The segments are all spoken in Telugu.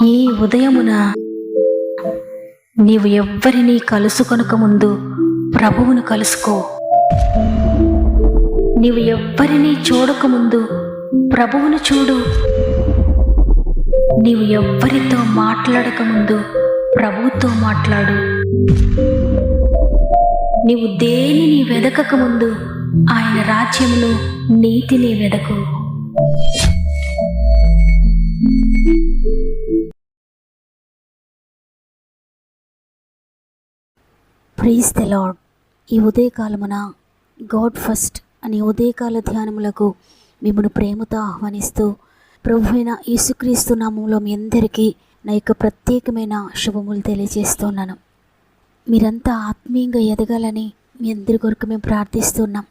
ఈ ఉదయమున నీవు ఎవ్వరినీ కలుసుకొనక ముందు ప్రభువును కలుసుకో. నీవు ఎవ్వరినీ చూడకముందు ప్రభువును చూడు. నీవు ఎవ్వరితో మాట్లాడకముందు ప్రభువుతో మాట్లాడు. నీవు దేనిని వెదకకముందు ఆయన రాజ్యములో నీతిని వెదకు. Praise the lord. ఈ ఉదయకాలమున గాడ్ ఫస్ట్ అనే ఉదయకాల ధ్యానములకు మిమ్మల్ని ప్రేమతో ఆహ్వానిస్తూ ప్రభువైన యేసుక్రీస్తు నామములో మీ అందరికీ నా యొక్క ప్రత్యేకమైన శుభములు తెలియజేస్తున్నాను. మీరంతా ఆత్మీయంగా ఎదగాలని మీ అందరి కొరకు మేము ప్రార్థిస్తున్నాం.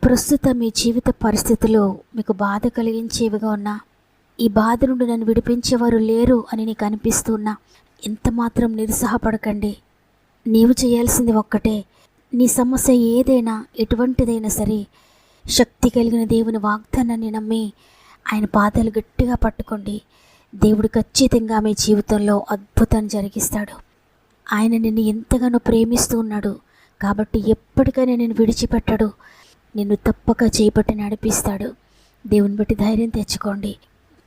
ప్రస్తుతం మీ జీవిత పరిస్థితుల్లో మీకు బాధ కలిగించేవిగా ఉన్నా, ఈ బాధ నుండి నన్ను విడిపించేవారు లేరు అని నీకు అనిపిస్తున్నా, ఎంత మాత్రం నిరుత్సాహపడకండి. నీవు చేయాల్సింది ఒక్కటే. నీ సమస్య ఏదైనా ఎటువంటిదైనా సరే శక్తి కలిగిన దేవుని వాగ్దానాన్ని నమ్మి ఆయన పాదాలు గట్టిగా పట్టుకోండి. దేవుడు ఖచ్చితంగా మీ జీవితంలో అద్భుతాన్ని జరిగిస్తాడు. ఆయన నిన్ను ఎంతగానో ప్రేమిస్తూ ఉన్నాడు కాబట్టి ఎప్పటికైనా నేను విడిచిపెట్టడు. నిన్ను తప్పక చేపట్టి నడిపిస్తాడు. దేవుని బట్టి ధైర్యం తెచ్చుకోండి.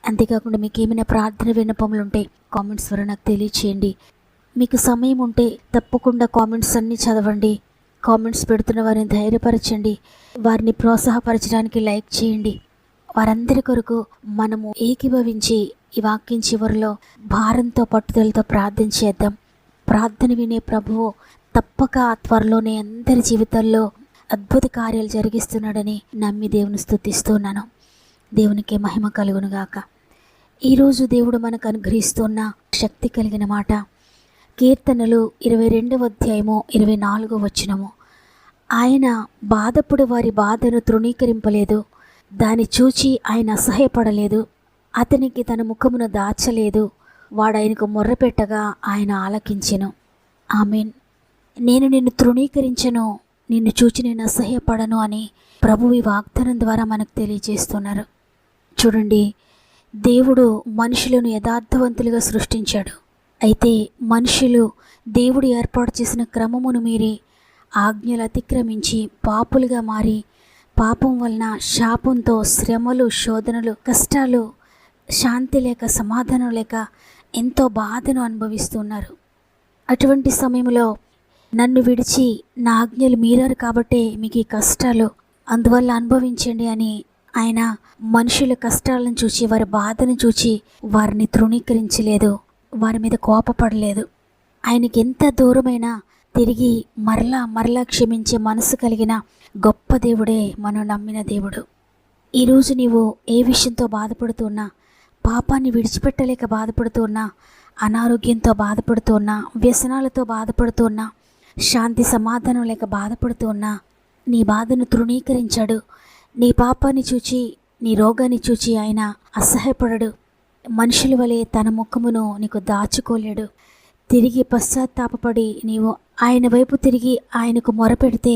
అంతేకాకుండా మీకు ఏమైనా ప్రార్థన విన్నపములు ఉంటే కామెంట్స్ ద్వారా నాకు తెలియచేయండి. మీకు సమయం ఉంటే తప్పకుండా కామెంట్స్ అన్నీ చదవండి. కామెంట్స్ పెడుతున్న వారిని ధైర్యపరచండి. వారిని ప్రోత్సాహపరచడానికి లైక్ చేయండి. వారందరి కొరకు మనము ఏకీభవించి ఈ వాక్యం చివరిలో భారంతో పట్టుదలతో ప్రార్థన చేద్దాం. ప్రార్థన వినే ప్రభువు తప్పక త్వరలోనే అందరి జీవితాల్లో అద్భుత కార్యాలు జరిగిస్తున్నాడని నమ్మి దేవుని స్తుతిస్తున్నాను. దేవునికి మహిమ కలుగునుగాక. ఈరోజు దేవుడు మనకు అనుగ్రహిస్తున్న శక్తి కలిగిన మాట కీర్తనలు 22వ అధ్యాయము 24వ వచనము. ఆయన బాధపడు వారి బాధను తృణీకరింపలేదు, దాన్ని చూచి ఆయన అసహ్యపడలేదు, అతనికి తన ముఖమును దాచలేదు, వాడాయనకు మొర్రపెట్టగా ఆయన ఆలకించెను. ఆమేన్. నేను నిన్ను తృణీకరించను, నిన్ను చూచి నేను అసహ్యపడను అని ప్రభువు ఈ వాగ్దానం ద్వారా మనకు తెలియజేస్తున్నారు. చూడండి, దేవుడు మనుషులను యథార్థవంతులుగా సృష్టించాడు. అయితే మనుషులు దేవుడు ఏర్పాటు చేసిన క్రమమును మీరి ఆజ్ఞలు అతిక్రమించి పాపులుగా మారి పాపం వలన శాపంతో శ్రమలు, శోధనలు, కష్టాలు, శాంతి లేక సమాధానం లేక ఎంతో బాధను అనుభవిస్తున్నారు. అటువంటి సమయంలో నన్ను విడిచి నా ఆజ్ఞలు మీరారు కాబట్టే మీకు ఈ కష్టాలు, అందువల్ల అనుభవించండి అని ఆయన మనుషుల కష్టాలను చూచి వారి బాధను చూచి వారిని తృణీకరించలేదు, వారి మీద కోపపడలేదు. ఆయనకి ఎంత దూరమైనా తిరిగి మరలా క్షమించే మనసు కలిగిన గొప్ప దేవుడే మనం నమ్మిన దేవుడు. ఈరోజు నీవు ఏ విషయంతో బాధపడుతున్నా, పాపాన్ని విడిచిపెట్టలేక బాధపడుతున్నా, అనారోగ్యంతో బాధపడుతున్నా, వ్యసనాలతో బాధపడుతున్నా, శాంతి సమాధానం లేక బాధపడుతున్నా, నీ బాధను తృణీకరించాడు. నీ పాపాన్ని చూచి, నీ రోగాన్ని చూచి ఆయన అసహ్యపడడు. మనుషుల వలె తన ముఖమును నీకు దాచుకోలేడు. తిరిగి పశ్చాత్తాపపడి నీవు ఆయన వైపు తిరిగి ఆయనకు మొరపెడితే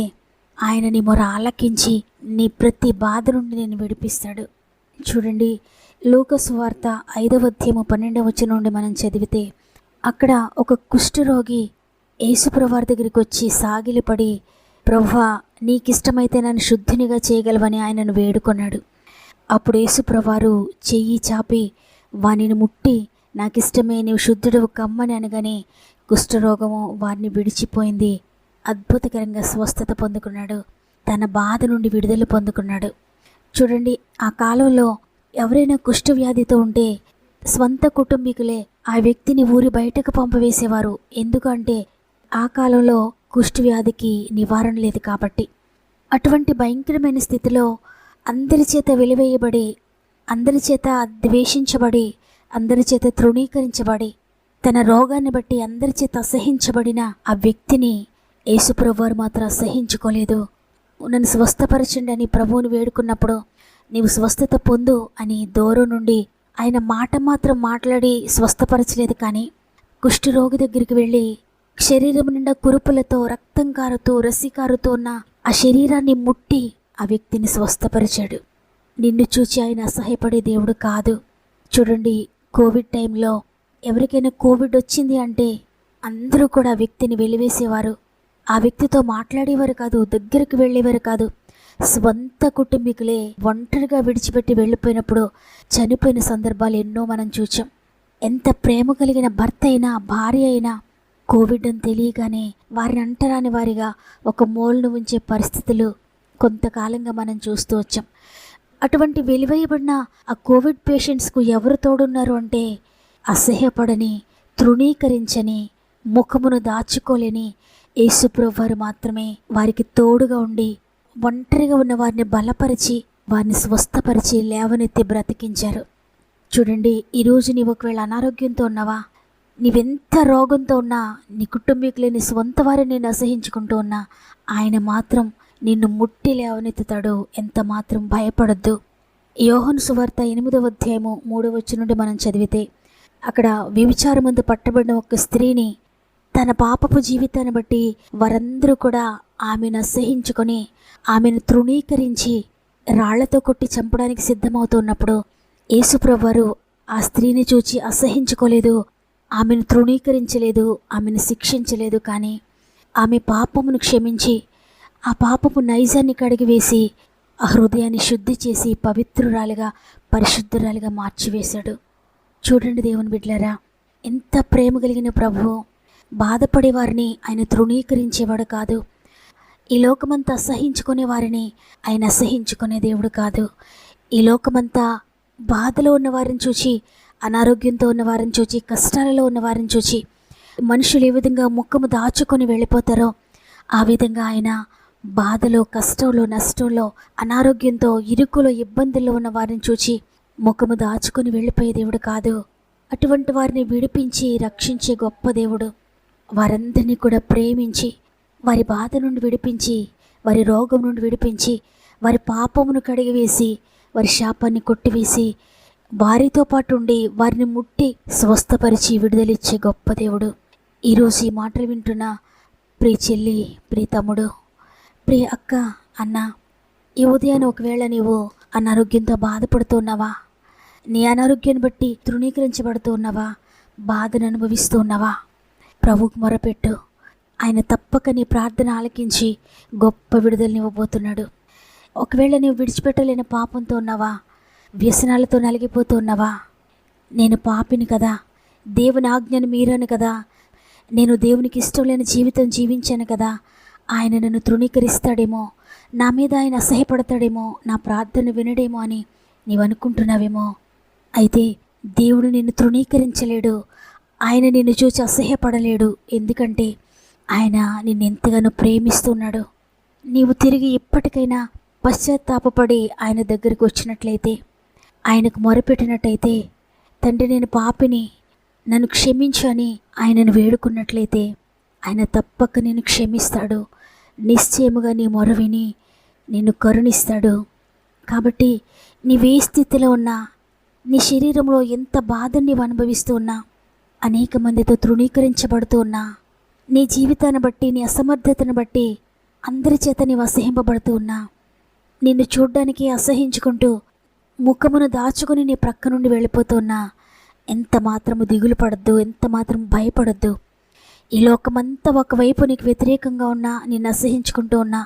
ఆయన నీ మొర ఆలకించి నీ ప్రతి బాధ నుండి నేను విడిపిస్తాడు. చూడండి, లూకా సువార్త 5వ అధ్యాయము 12వ వచనం నుండి మనం చదివితే అక్కడ ఒక కుష్ఠరోగి యేసుప్రభువారి దగ్గరికి వచ్చి సాగిలిపడి, ప్రభువా నీకిష్టమైతే నన్ను శుద్ధినిగా చేయగలవని ఆయనను వేడుకొన్నాడు. అప్పుడు యేసుప్రభువారు చెయ్యి చాపి వానిని ముట్టి, నాకిష్టమే, నీవు శుద్ధుడవు కమ్మని అనగానే కుష్ఠరోగము వారిని విడిచిపోయింది. అద్భుతకరంగా స్వస్థత పొందుకున్నాడు. తన బాధ నుండి విడుదల పొందుకున్నాడు. చూడండి, ఆ కాలంలో ఎవరైనా కుష్ఠవ్యాధితో ఉంటే స్వంత కుటుంబీకులే ఆ వ్యక్తిని ఊరి బయటకు పంపవేసేవారు. ఎందుకంటే ఆ కాలంలో కుష్ఠవ్యాధికి నివారణ లేదు కాబట్టి. అటువంటి భయంకరమైన స్థితిలో అందరి చేత వెలివేయబడి, అందరి చేత ద్వేషించబడి, అందరి చేత తృణీకరించబడి, తన రోగాన్ని బట్టి అందరి చేత అసహించబడిన ఆ వ్యక్తిని యేసుప్రభువారు మాత్రం అసహించుకోలేదు. నన్ను స్వస్థపరచండి అని ప్రభువుని వేడుకున్నప్పుడు నీవు స్వస్థత పొందు అని దూరం నుండి ఆయన మాట మాత్రం మాట్లాడి స్వస్థపరచలేదు. కానీ కుష్ఠరోగి దగ్గరికి వెళ్ళి శరీరం నిండా కురుపులతో, రక్తం కారుతూ, రసి కారుతూ ఉన్న ఆ శరీరాన్ని ముట్టి ఆ వ్యక్తిని స్వస్థపరిచాడు. నిన్ను చూచి ఆయన అసహ్యపడే దేవుడు కాదు. చూడండి, కోవిడ్ టైంలో ఎవరికైనా కోవిడ్ వచ్చింది అంటే అందరూ కూడా ఆ వ్యక్తిని వెలివేసేవారు. ఆ వ్యక్తితో మాట్లాడేవారు కాదు, దగ్గరికి వెళ్ళేవారు కాదు. స్వంత కుటుంబీకులే ఒంటరిగా విడిచిపెట్టి వెళ్ళిపోయినప్పుడు చనిపోయిన సందర్భాలు ఎన్నో మనం చూచాం. ఎంత ప్రేమ కలిగిన భర్త అయినా భార్య అయినా కోవిడ్ అని తెలియగానే వారిని అంటరాని వారిగా ఒక మూలను ఉంచే పరిస్థితులు కొంతకాలంగా మనం చూస్తూ వచ్చాం. అటువంటి వెలివేయబడిన ఆ కోవిడ్ పేషెంట్స్కు ఎవరు తోడున్నారు అంటే అసహ్యపడని, తృణీకరించని, ముఖమును దాచుకోలేని యేసుప్రభు వారు మాత్రమే వారికి తోడుగా ఉండి ఒంటరిగా ఉన్న వారిని బలపరిచి వారిని స్వస్థపరిచి లేవనెత్తి బ్రతికించారు. చూడండి, ఈరోజు నీవు ఒకవేళ అనారోగ్యంతో ఉన్నావా, నీవెంత రోగంతో ఉన్నా, నీ కుటుంబీకులే నీ స్వంత వారిని నేను అసహించుకుంటూ ఉన్నా, ఆయన మాత్రం నిన్ను ముట్టి లేవనెత్తుతాడు. ఎంత మాత్రం భయపడొద్దు. యోహాను సువార్త 8వ అధ్యాయము 3వ వచనం నుండి మనం చదివితే అక్కడ వ్యభిచారమందు పట్టబడిన ఒక స్త్రీని తన పాపపు జీవితాన్ని బట్టి వారందరూ కూడా ఆమెను అసహించుకొని ఆమెను తృణీకరించి రాళ్లతో కొట్టి చంపడానికి సిద్ధమవుతున్నప్పుడు యేసుప్రభు వారు ఆ స్త్రీని చూచి అసహించుకోలేదు, ఆమెను తృణీకరించలేదు, ఆమెను శిక్షించలేదు. కానీ ఆమె పాపమును క్షమించి ఆ పాపపు నైజాన్ని కడిగివేసి ఆ హృదయాన్ని శుద్ధి చేసి పవిత్రురాలిగా పరిశుద్ధురాలిగా మార్చివేశాడు. చూడండి దేవుని బిడ్డలారా, ఎంత ప్రేమ కలిగిన ప్రభువు. బాధపడే వారిని ఆయన తృణీకరించేవాడు కాదు. ఈ లోకమంతా అసహించుకునే వారిని ఆయన అసహించుకునే దేవుడు కాదు. ఈ లోకమంతా బాధలో ఉన్న వారిని చూచి, అనారోగ్యంతో ఉన్న వారిని చూచి, కష్టాలలో ఉన్న వారిని చూచి మనుషులు ఏ విధంగా ముఖము దాచుకొని వెళ్ళిపోతారో ఆ విధంగా ఆయన బాధలో, కష్టంలో, నష్టంలో, అనారోగ్యంతో, ఇరుకులో, ఇబ్బందుల్లో ఉన్న వారిని చూచి ముఖము దాచుకొని వెళ్ళిపోయే దేవుడు కాదు. అటువంటి వారిని విడిపించి రక్షించే గొప్ప దేవుడు. వారందరినీ కూడా ప్రేమించి వారి బాధ నుండి విడిపించి, వారి రోగం నుండి విడిపించి, వారి పాపమును కడిగివేసి, వారి శాపాన్ని కొట్టివేసి వారితో పాటు ఉండి వారిని ముట్టి స్వస్థపరిచి విడుదలిచ్చే గొప్ప దేవుడు. ఈరోజు ఈ మాటలు వింటున్న ప్రియ చెల్లి, ప్రియ తమ్ముడు, ప్రియ అక్క, అన్న, ఈ ఉదయాన్ని ఒకవేళ నీవు అనారోగ్యంతో బాధపడుతూ ఉన్నావా, నీ అనారోగ్యాన్ని బట్టి తృణీకరించబడుతూ ఉన్నావా, బాధను అనుభవిస్తూ ఉన్నావా, ప్రభువుకు మొరపెట్టు. ఆయన తప్పక నీ ప్రార్థన ఆలకించి గొప్ప విడుదలనివ్వబోతున్నాడు. ఒకవేళ నీవు విడిచిపెట్టలేని పాపంతో ఉన్నావా, వ్యసనాలతో నలిగిపోతూ ఉన్నావా, నేను పాపిని కదా, దేవుని ఆజ్ఞను మీరాను కదా, నేను దేవునికి ఇష్టం లేని జీవితం జీవించాను కదా, ఆయన నన్ను తృణీకరిస్తాడేమో, నా మీద ఆయన అసహ్యపడతాడేమో, నా ప్రార్థన వినడేమో అని నీవు అనుకుంటున్నావేమో. అయితే దేవుడు నిన్ను తృణీకరించలేడు, ఆయన నిన్ను చూసి అసహ్యపడలేడు. ఎందుకంటే ఆయన నిన్ను ఎంతగానో ప్రేమిస్తున్నాడు. నీవు తిరిగి ఎప్పటికైనా పశ్చాత్తాపపడి ఆయన దగ్గరికి వచ్చినట్లయితే, ఆయనకు మొరపెట్టినట్టయితే, తండ్రి నేను పాపిని, నన్ను క్షమించు అని ఆయనను వేడుకున్నట్లయితే ఆయన తప్పక నేను క్షమిస్తాడు. నిశ్చయముగా నీ మొర విని నిన్ను కరుణిస్తాడు. కాబట్టి నీవే స్థితిలో ఉన్నా, నీ శరీరంలో ఎంత బాధని నీవు అనుభవిస్తూ ఉన్నా, అనేక మందితో తృణీకరించబడుతూ ఉన్నా, నీ జీవితాన్ని బట్టి, నీ అసమర్థతను బట్టి అందరి చేత నీవు అసహింపబడుతూ ఉన్నా, నిన్ను చూడ్డానికి అసహించుకుంటూ ముఖమును దాచుకుని నీ ప్రక్క నుండి వెళ్ళిపోతున్నా, ఎంత మాత్రము దిగులు పడద్దు, ఎంత మాత్రం భయపడద్దు. ఈ లోకమంతా ఒకవైపు నీకు వ్యతిరేకంగా ఉన్నా, నిన్ను అసహించుకుంటూ ఉన్నా,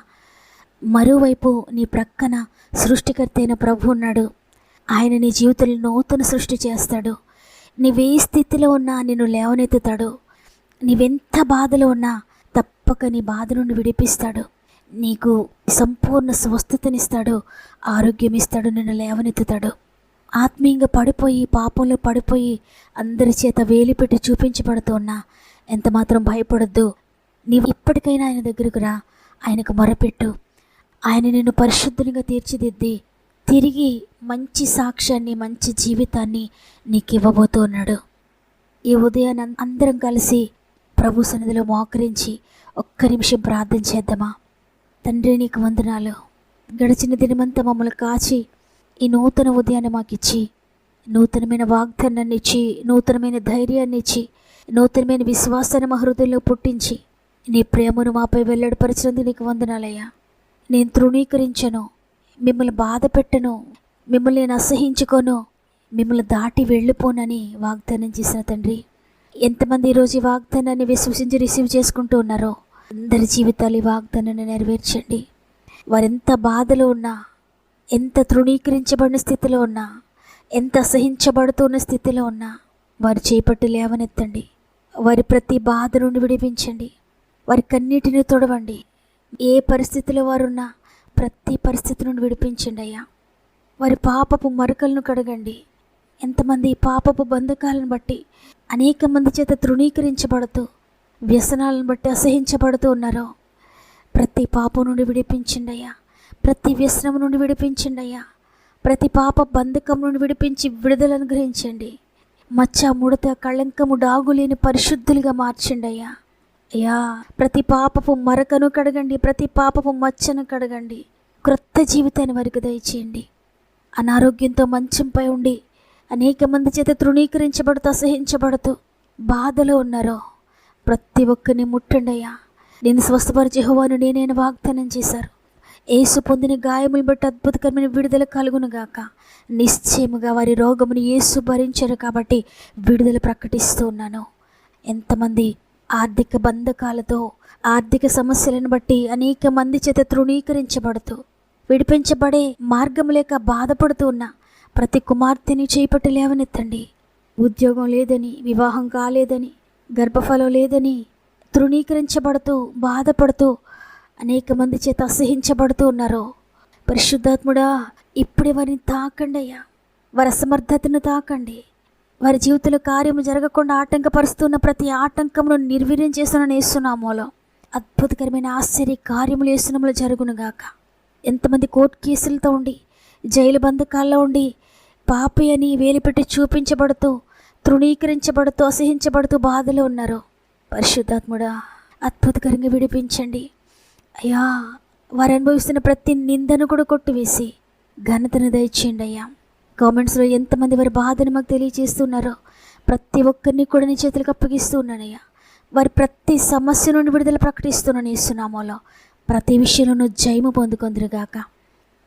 మరోవైపు నీ ప్రక్కన సృష్టికర్త అయిన ప్రభు ఉన్నాడు. ఆయన నీ జీవితంలో నూతన సృష్టి చేస్తాడు. నీవే స్థితిలో ఉన్నా నిన్ను లేవనెత్తుతాడు. నీవెంత బాధలో ఉన్నా తప్పక నీ బాధ నుండి విడిపిస్తాడు. నీకు సంపూర్ణ స్వస్థతనిస్తాడు, ఆరోగ్యం ఇస్తాడు, నిన్ను లేవనెత్తుతాడు. ఆత్మీయంగా పడిపోయి, పాపంలో పడిపోయి అందరి చేత వేలిపెట్టి చూపించబడుతూ ఉన్నా ఎంత మాత్రం భయపడొద్దు. నీవు ఇప్పటికైనా ఆయన దగ్గరకు రా, ఆయనకు మొరపెట్టు. ఆయన నిన్ను పరిశుద్ధునిగా తీర్చిదిద్ది తిరిగి మంచి సాక్ష్యాన్ని, మంచి జీవితాన్ని నీకు ఇవ్వబోతూ ఉన్నాడు. ఈ ఉదయాన్ని అందరం కలిసి ప్రభు సన్నిధిలో మోకరించి ఒక్క నిమిషం ప్రార్థన చేద్దామా? తండ్రి నీకు వందనాలు. గడిచిన దినమంతా మమ్మల్ని కాచి ఈ నూతన ఉదయాన్ని మాకిచ్చి, నూతనమైన వాగ్దానాన్ని ఇచ్చి, నూతనమైన ధైర్యాన్ని ఇచ్చి, నూతనమైన విశ్వాసాన్ని మా హృదయంలో పుట్టించి నీ ప్రేమను మాపై వెల్లడిపరిచినందుకు నీకు వందనాలయ్యా. నేను తృణీకరించను, మిమ్మల్ని బాధ పెట్టను, మిమ్మల్ని నేను అసహించుకోను, మిమ్మల్ని దాటి వెళ్ళిపోనని వాగ్దానం చేసిన తండ్రి, ఎంతమంది ఈరోజు ఈ వాగ్దానాన్ని విశ్వసించి రిసీవ్ చేసుకుంటూ ఉన్నారో అందరి జీవితాలు ఈ వాగ్దానాన్ని నెరవేర్చండి. వారెంత బాధలో ఉన్నా, ఎంత తృణీకరించబడిన స్థితిలో ఉన్నా, ఎంత అసహించబడుతున్న స్థితిలో ఉన్నా వారి చేపట్టి లేవనెత్తండి. వారి ప్రతి బాధ నుండి విడిపించండి. వారి కన్నీటిని తొడవండి. ఏ పరిస్థితిలో వారున్నా ప్రతి పరిస్థితి నుండి విడిపించండి అయ్యా. వారి పాపపు మరకలను కడగండి. ఎంతమంది పాపపు బంధకాలను బట్టి అనేక మంది చేత తృణీకరించబడుతూ, వ్యసనాలను బట్టి అసహించబడుతూ ఉన్నారో ప్రతి పాపం నుండి విడిపించండి అయ్యా. ప్రతి వ్యసనం నుండి విడిపించండి అయ్యా. ప్రతి పాప బంధకం నుండి విడిపించి విడుదలను గ్రహించండి. మచ్చ, ముడత, కళంకము, డాగులేని పరిశుద్ధులుగా మార్చండి అయ్యా. అయ్యా, ప్రతి పాపపు మరకను కడగండి. ప్రతి పాపపు మచ్చను కడగండి. క్రొత్త జీవితాన్ని వారికి దయచేయండి. అనారోగ్యంతో మంచంపై ఉండి అనేక మంది చేత తృణీకరించబడుతూ, అసహించబడుతూ బాధలో ఉన్నారో ప్రతి ఒక్కరిని ముట్టండి అయ్యా. నేను స్వస్థపరిచే యెహోవాను నేనైనా వాగ్దానం చేశారు. యేసు పొందిన గాయములు బట్టి అద్భుతకరమైన విడుదల కలుగునుగాక. నిశ్చయముగా వారి రోగమును యేసు భరించారు కాబట్టి విడుదల ప్రకటిస్తూ ఉన్నాను. ఎంతమంది ఆర్థిక బంధకాలతో, ఆర్థిక సమస్యలను బట్టి అనేక మంది చేత తృణీకరించబడుతూ, విడిపించబడే మార్గం లేక బాధపడుతూ ఉన్న ప్రతి కుమార్తెని చేపట్టి లేవనెత్తండి. ఉద్యోగం లేదని, వివాహం కాలేదని, గర్భఫలం లేదని తృణీకరించబడుతూ, బాధపడుతూ అనేక మంది చేత అసహించబడుతూ ఉన్నారో పరిశుద్ధాత్ముడా, ఇప్పుడే వారిని తాకండి అయ్యా. వారి అసమర్థతను తాకండి. వారి జీవితంలో కార్యము జరగకుండా ఆటంకపరుస్తున్న ప్రతి ఆటంకమును నిర్వీర్యం చేస్తున్న యేసునామములో అద్భుతకరమైన ఆశ్చర్య కార్యములు యేసునామములో జరుగునుగాక. ఎంతమంది కోర్టు కేసులతో ఉండి, జైలు బంధకాల్లో ఉండి, పాపి అని వేలిపెట్టి చూపించబడుతూ, తృణీకరించబడుతూ, అసహించబడుతూ బాధలో ఉన్నారో పరిశుద్ధాత్ముడా అద్భుతకరంగా విడిపించండి అయ్యా. వారు అనుభవిస్తున్న ప్రతి నిందను కూడా కొట్టివేసి ఘనతను దయచేయండి అయ్యా. కామెంట్స్లో ఎంతమంది వారి బాధను మాకు తెలియజేస్తున్నారో ప్రతి ఒక్కరిని కూడా నీ చేతులకు అప్పగిస్తూ ఉన్నానయ్యా. వారి ప్రతి సమస్య నుండి విడుదల ప్రకటిస్తున్నాను యేసునామములో. ప్రతి విషయంలోనూ జయము పొందుకొందురుగాక.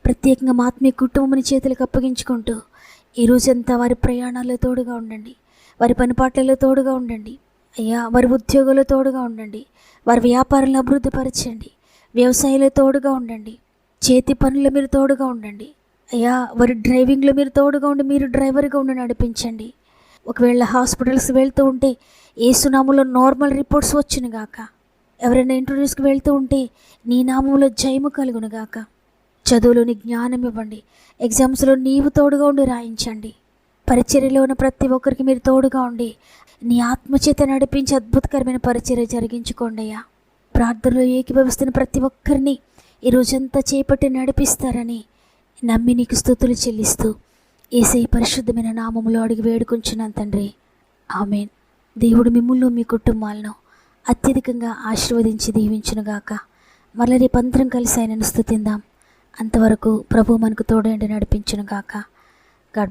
ప్రత్యేకంగా మా ఆత్మీయ కుటుంబం చేతులకు అప్పగించుకుంటూ ఈ రోజంతా వారి ప్రయాణాల్లో తోడుగా ఉండండి. వారి పనిపాట్లలో తోడుగా ఉండండి అయ్యా. వారి ఉద్యోగాల్లో తోడుగా ఉండండి. వారి వ్యాపారాలను అభివృద్ధిపరచండి. వ్యవసాయంలో తోడుగా ఉండండి. చేతి పనుల్లో మీరు తోడుగా ఉండండి అయ్యా. వారి డ్రైవింగ్లో మీరు తోడుగా ఉండి మీరు డ్రైవర్గా ఉండి నడిపించండి. ఒకవేళ హాస్పిటల్స్ వెళ్తూ ఉంటే యేసునామములో నార్మల్ రిపోర్ట్స్ వచ్చునుగాక. ఎవరైనా ఇంటర్వ్యూస్కి వెళ్తూ ఉంటే నీ నామములో జయము కలుగునుగాక. చదువులోని జ్ఞానం ఇవ్వండి. ఎగ్జామ్స్లో నీవు తోడుగా ఉండి రాయించండి. పరిచర్యలో ఉన్న ప్రతి ఒక్కరికి మీరు తోడుగా ఉండి నీ ఆత్మచేత నడిపించి అద్భుతకరమైన పరిచర్య జరిగించుకోండి అయ్యా. ప్రార్థనలో ఏకీభవిస్తున్న ప్రతి ఒక్కరిని ఈ రోజంతా చేపట్టి నడిపిస్తారని నమ్మి నీకు స్తుతులు చెల్లిస్తూ యేసయ్య పరిశుద్ధమైన నామములో అడిగి వేడుకొంచున్నాను తండ్రి, ఆమేన్. దేవుడు మిమ్ములను మీ కుటుంబాలను అత్యధికంగా ఆశీర్వదించి దీవించునుగాక. మరల రేపు అందరం కలిసి ఆయనను స్తుతిందాం. అంతవరకు ప్రభు మనకు తోడండి నడిపించునుగాక. God bless.